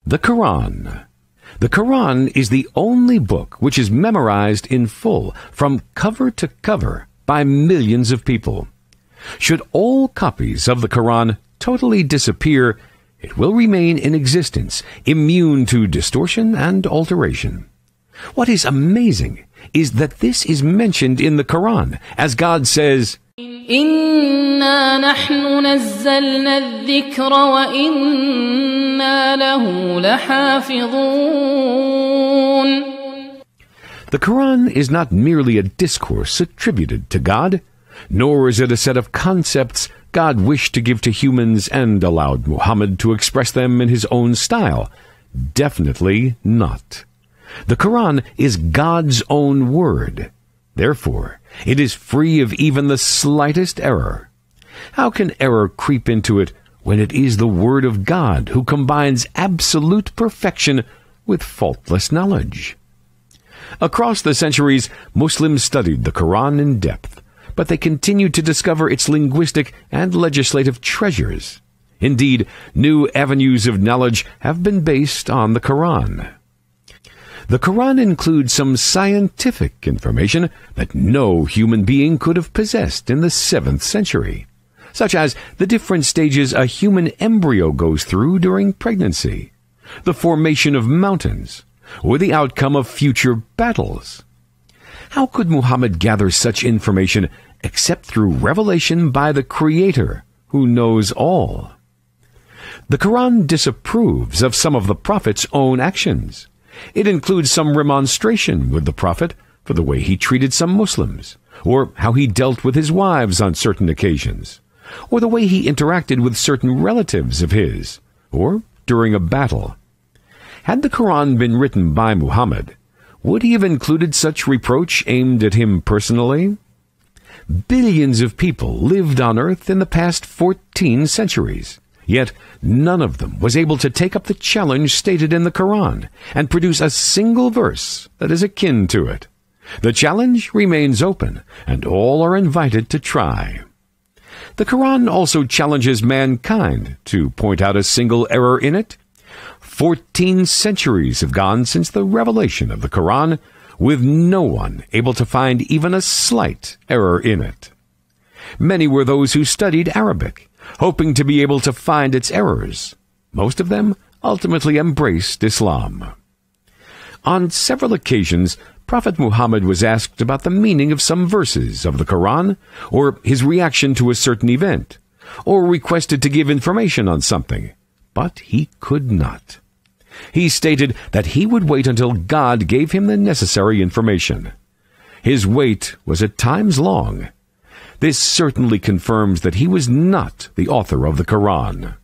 The Quran. The Quran is the only book which is memorized in full, from cover to cover, by millions of people. Should all copies of the Quran totally disappear, it will remain in existence, immune to distortion and alteration. What is amazing is that this is mentioned in the Quran, as God says, إِنَّا نَحْنُ نَزَّلْنَا الذِّكْرَ وَإِنَّا لَهُ لَحَافِظُونَ. The Quran is not merely a discourse attributed to God, nor is it a set of concepts God wished to give to humans and allowed Muhammad to express them in his own style. Definitely not. The Quran is God's own word. Therefore, it is free of even the slightest error. How can error creep into it when it is the Word of God who combines absolute perfection with faultless knowledge? Across the centuries, Muslims studied the Quran in depth, but they continued to discover its linguistic and legislative treasures. Indeed, new avenues of knowledge have been based on the Quran. The Quran includes some scientific information that no human being could have possessed in the 7th century, such as the different stages a human embryo goes through during pregnancy, the formation of mountains, or the outcome of future battles. How could Muhammad gather such information except through revelation by the Creator, who knows all? The Quran disapproves of some of the Prophet's own actions. It includes some remonstration with the Prophet for the way he treated some Muslims, or how he dealt with his wives on certain occasions, or the way he interacted with certain relatives of his, or during a battle. Had the Quran been written by Muhammad, would he have included such reproach aimed at him personally? Billions of people lived on earth in the past 14 centuries. Yet none of them was able to take up the challenge stated in the Quran and produce a single verse that is akin to it. The challenge remains open, and all are invited to try. The Quran also challenges mankind to point out a single error in it. 14 centuries have gone since the revelation of the Quran, with no one able to find even a slight error in it. Many were those who studied Arabic, hoping to be able to find its errors. Most of them ultimately embraced Islam. On several occasions, Prophet Muhammad was asked about the meaning of some verses of the Quran, or his reaction to a certain event, or requested to give information on something, but he could not. He stated that he would wait until God gave him the necessary information. His wait was at times long. This certainly confirms that he was not the author of the Quran.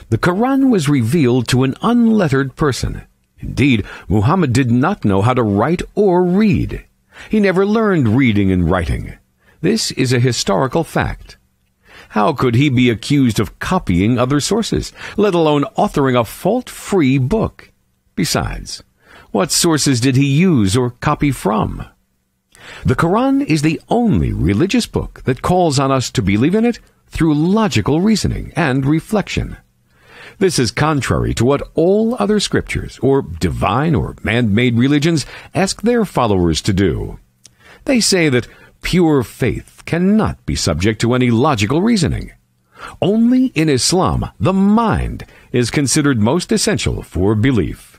The Quran was revealed to an unlettered person. Indeed, Muhammad did not know how to write or read. He never learned reading and writing. This is a historical fact. How could he be accused of copying other sources, let alone authoring a fault-free book? Besides, what sources did he use or copy from? The Quran is the only religious book that calls on us to believe in it through logical reasoning and reflection. This is contrary to what all other scriptures, or divine or man-made religions, ask their followers to do. They say that pure faith cannot be subject to any logical reasoning. Only in Islam, the mind is considered most essential for belief.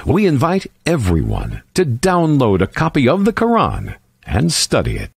We invite everyone to download a copy of the Quran and study it.